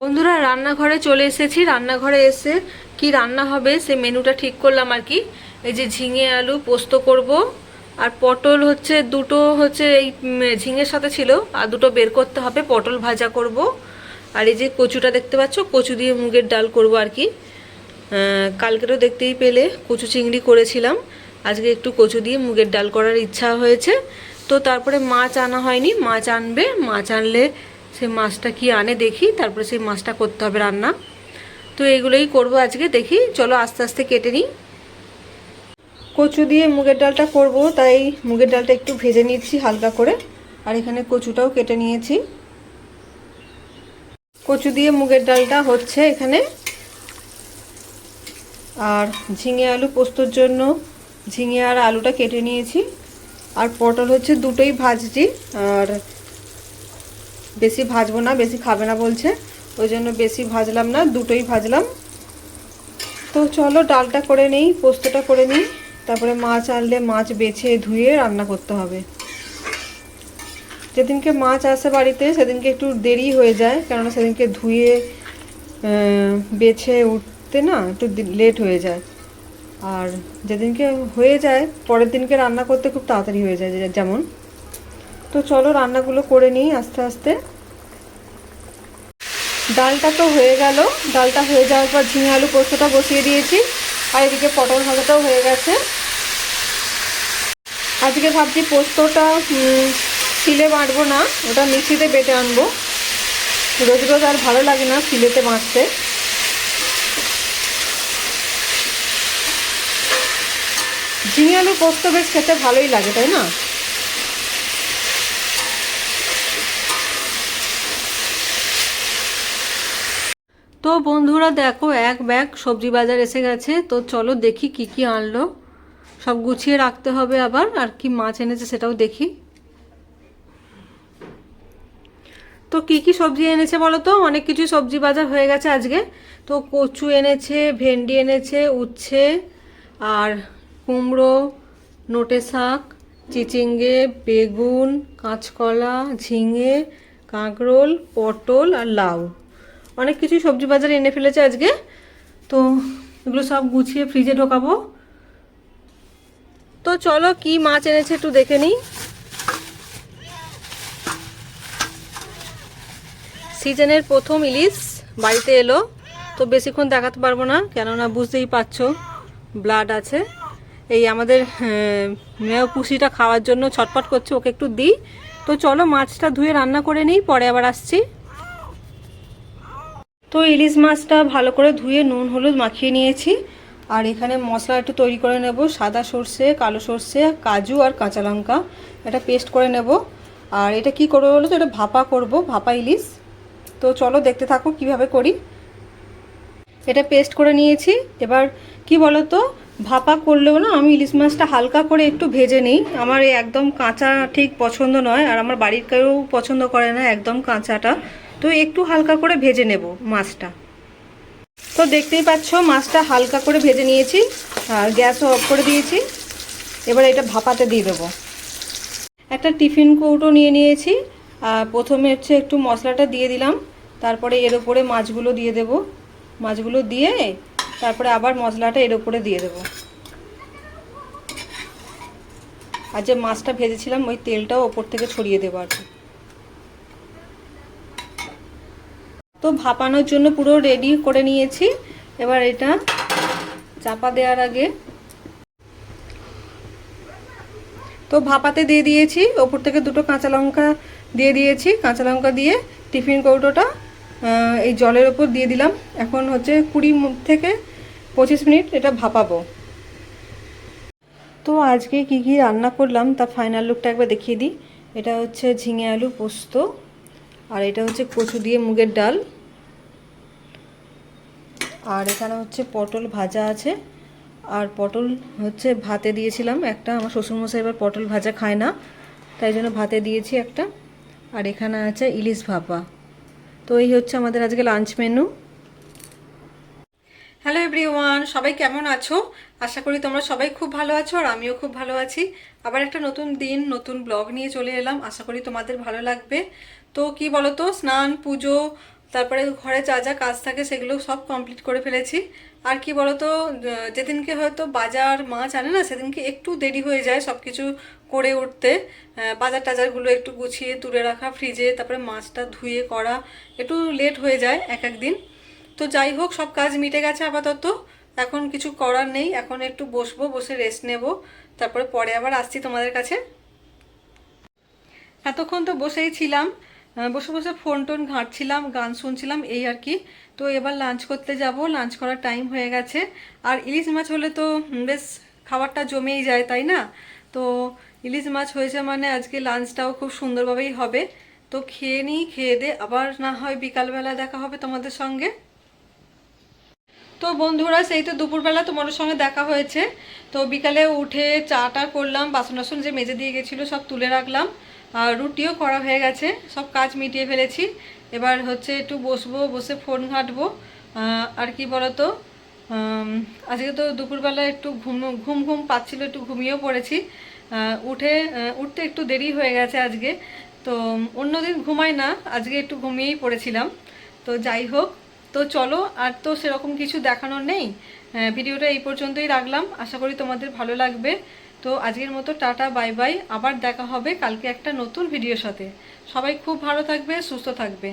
বন্ধুরা রান্নাঘরে চলে এসেছি। রান্নাঘরে এসে কি রান্না হবে সে মেনুটা ঠিক করলাম আর কি। এই যে ঝিঙে আলু পোস্ত করব, আর পটল হচ্ছে দুটো হচ্ছে এই ঝিঙের সাথে ছিল, আর দুটো বের করতে হবে, পটল ভাজা করব। আর এই যে কচুটা দেখতে পাচ্ছ, কচু দিয়ে মুগের ডাল করব আর কি। কালকেরও দেখতেই পেলে কচু চিংড়ি করেছিলাম, আজকে একটু কচু দিয়ে মুগের ডাল করার ইচ্ছা হয়েছে। তো তারপরে মাছ আনা হয়নি, মাছ আনবে, মাছ আনলে সে মাছটা কি আনে দেখি, তারপরে সেই মাছটা করতে হবে রান্না। তো এগুলোই করব আজকে, দেখি চলো আস্তে আস্তে কেটে নিই। কচু দিয়ে মুগের ডালটা করব, তাই মুগের ডালটা একটু ভেজে নিচ্ছি হালকা করে। আর এখানে কচুটাও কেটে নিয়েছি। কচু দিয়ে মুগের ডালটা হচ্ছে এখানে। আর ঝিঙে আলু পোস্তর জন্য ঝিঙে আর আলুটা কেটে নিয়েছি। আর পটল হচ্ছে দুটোই ভাজছি, আর বেশি ভাজবো না, বেশি খাবে না বলছে, ওই জন্য বেশি ভাজলাম না, দুটোই ভাজলাম। তো চলো ডালটা করে নেই, পোস্তটা করে নিই, তারপরে মাছ আনলে মাছ বেছে ধুয়ে রান্না করতে হবে। যেদিনকে মাছ আসে বাড়িতে সেদিনকে একটু দেরি হয়ে যায়, কেননা সেদিনকে ধুয়ে বেছে উঠতে না একটু লেট হয়ে যায়। আর যেদিনকে হয়ে যায় পরের দিনকে রান্না করতে খুব তাড়াতাড়ি হয়ে যায় যেমন। তো চলো রান্নাগুলো করে নিই আস্তে আস্তে। ডালটা তো হয়ে গেল, ডালটা হয়ে যাওয়ার পর ঝিঙে আলু পোস্তটা বসিয়ে দিয়েছি, আর এদিকে পটল ভাজাটাও হয়ে গেছে। আজকে ভাবছি পোস্তটা শিলে বাটবো না, ওটা মিক্সিতে বেটে আনবো। রোজ রোজ আর ভালো লাগে না শিলেতে বাটতে। ঝিঙে আলু পোস্ত বেশ খেতে ভালোই লাগে, তাই না? তো বন্ধুরা দেখো, এক ব্যাগ সবজি বাজার এসে গেছে। তো চলো দেখি কি কি আনলো, সব গুছিয়ে রাখতে হবে আবার। আর কি মাছ এনেছে সেটাও দেখি। তো কি কি সবজি এনেছে বলো তো? অনেক কিছু সবজি বাজার হয়ে গেছে আজকে। তো কচু এনেছে, ভেন্ডি এনেছে, উচ্ছে, আর কুমড়ো, নোটে শাক, চিচিঙ্গে, বেগুন, কাঁচকলা, ঝিঙে, কাঁকরোল, পটল আর লাউ। অনেক কিছু সবজি বাজার এনে ফেলেছে আজকে। তো এগুলো সব গুছিয়ে ফ্রিজে ঢোকাবো। তো চলো কি মাছ এনেছে একটু দেখে নিই। সিজনের প্রথম ইলিশ বাড়িতে এলো। তো বেশিক্ষণ দেখাতে পারবো না, কেননা বুঝতেই পারছো ব্লাড আছে। এই আমাদের মেয়ে পুষিটা খাওয়ার জন্য ছটফট করছে, ওকে একটু দিই। তো চলো মাছটা ধুয়ে রান্না করে নিই, পরে আবার আসছি। তো ইলিশ মাছটা ভালো করে ধুয়ে নুন হলুদ মাখিয়ে নিয়েছি। আর এখানে মশলা একটু তৈরি করে নেব। সাদা সর্ষে, কালো সর্ষে, কাজু আর কাঁচা লঙ্কা এটা পেস্ট করে নেব। আর এটা কি করবো বলো তো? এটা ভাপা করব, ভাপা ইলিশ। তো চলো দেখতে থাকো কিভাবে করি। এটা পেস্ট করে নিয়েছি। এবার কি বলো তো, ভাপা করলেও না আমি ইলিশ মাছটা হালকা করে একটু ভেজে নিই। আমার এই একদম কাঁচা ঠিক পছন্দ নয়, আর আমার বাড়ির কেউ পছন্দ করে না একদম কাঁচাটা। তো একটু হালকা করে ভেজে নেব মাছটা। তো দেখতেই পাচ্ছ মাছটা হালকা করে ভেজে নিয়েছি, আর গ্যাসও অফ করে দিয়েছি। এবার এটা ভাপাতে দিয়ে দেবো। একটা টিফিন কৌটো নিয়ে নিয়েছি। আর প্রথমে হচ্ছে একটু মশলাটা দিয়ে দিলাম, তারপরে এর ওপরে মাছগুলো দিয়ে দেব। মাছগুলো দিয়ে তারপরে আবার মশলাটা এর ওপরে দিয়ে দেব। আর যে মাছটা ভেজেছিলাম ওই তেলটাও ওপর থেকে ছড়িয়ে দেবো আর কি। তো ভাপানোর জন্য পুরো রেডি করে নিয়েছি। এবার এটা চাপা দেওয়ার আগে তো ভাপাতে দিয়ে দিয়েছি, ওপর থেকে দুটো কাঁচা লঙ্কা দিয়ে দিয়েছি। কাঁচা লঙ্কা দিয়ে টিফিন কৌটোটা এই জলের ওপর দিয়ে দিলাম। এখন হচ্ছে 20 থেকে 25 মিনিট এটা ভাপাবো। তো আজকে কি কি রান্না করলাম তা ফাইনাল লুকটা একবার দেখিয়ে দিই। এটা হচ্ছে ঝিঙে আলু পোস্ত, আর এটা হচ্ছে কচু দিয়ে মুগের ডাল, আর এখানে হচ্ছে পটল ভাজা আছে। আর পটল হচ্ছে ভাতে দিয়েছিলাম একটা, আমার শ্বশুরমশাই এবার পটল ভাজা খায় না, তাই জন্য ভাতে দিয়েছি একটা। আর এখানে আছে ইলিশ ভাপা। তো এই হচ্ছে আমাদের আজকে লাঞ্চ মেনু। হ্যালো এভরিওয়ান, সবাই কেমন আছো? আশা করি তোমরা সবাই খুব ভালো আছো, আর আমিও খুব ভালো আছি। আবার একটা নতুন দিন নতুন ব্লগ নিয়ে চলে এলাম, আশা করি তোমাদের ভালো লাগবে। তো কি বলো তো, স্নান পুজো তারপরে ঘরে যা যা কাজ থাকে সেগুলো সব কমপ্লিট করে ফেলেছি। আর কি বলতো, যেদিনকে হয়তো বাজার মাছ আনে না সেদিনকে একটু দেরি হয়ে যায় সব কিছু করে উঠতে। বাজার টাজারগুলো একটু গুছিয়ে তুলে রাখা ফ্রিজে, তারপরে মাছটা ধুয়ে করা একটু লেট হয়ে যায় এক এক দিন। তো যাই হোক, সব কাজ মিটে গেছে আপাতত, এখন কিছু করার নেই, এখন একটু বসবো, বসে রেস্ট নেব, তারপরে পরে আবার আসছি তোমাদের কাছে। এতক্ষণ তো বসেই ছিলাম, বসে বসে ফোন টোন ঘাঁটছিলাম, গান শুনছিলাম, এই আর কি। তো এবার লাঞ্চ করতে যাব, লাঞ্চ করার টাইম হয়ে গেছে। আর ইলিশ মাছ হলে তো বেশ খাবারটা জমেই যায়, তাই না? তো ইলিশ মাছ হয়েছে মানে আজকে লাঞ্চটাও খুব সুন্দরভাবেই হবে। তো খেয়ে নিই, খেয়ে দে আবার না হয় বিকালবেলা দেখা হবে তোমাদের সঙ্গে। তো বন্ধুরা, সেই তো দুপুরবেলা তোমাদের সঙ্গে দেখা হয়েছে। তো বিকালে উঠে চাটা করলাম, বাসন টাসন যে মেজে দিয়ে গেছিলো সব তুলে রাখলাম, আর রুটিও করা হয়ে গেছে, সব কাজ মিটিয়ে ফেলেছি। এবার হচ্ছে একটু বসবো, বসে ফোন ঘাঁটবো। আর কি বলতো, আজকে তো দুপুরবেলা একটু ঘুম ঘুম ঘুম পাচ্ছিলো, একটু ঘুমিয়েও পড়েছি। উঠতে একটু দেরি হয়ে গেছে আজকে। তো অন্যদিন ঘুমাই না, আজকে একটু ঘুমিয়েই পড়েছিলাম। তো যাই হোক, তো চলো, আর তো সেরকম কিছু দেখানোর নেই। ভিডিওটা এই পর্যন্তই রাখলাম, আশা করি তোমাদের ভালো লাগবে। তো আজকের মতো টাটা, বাই বাই, আবার দেখা হবে কালকে একটা নতুন ভিডিওর সাথে। সবাই খুব ভালো থাকবে, সুস্থ থাকবে।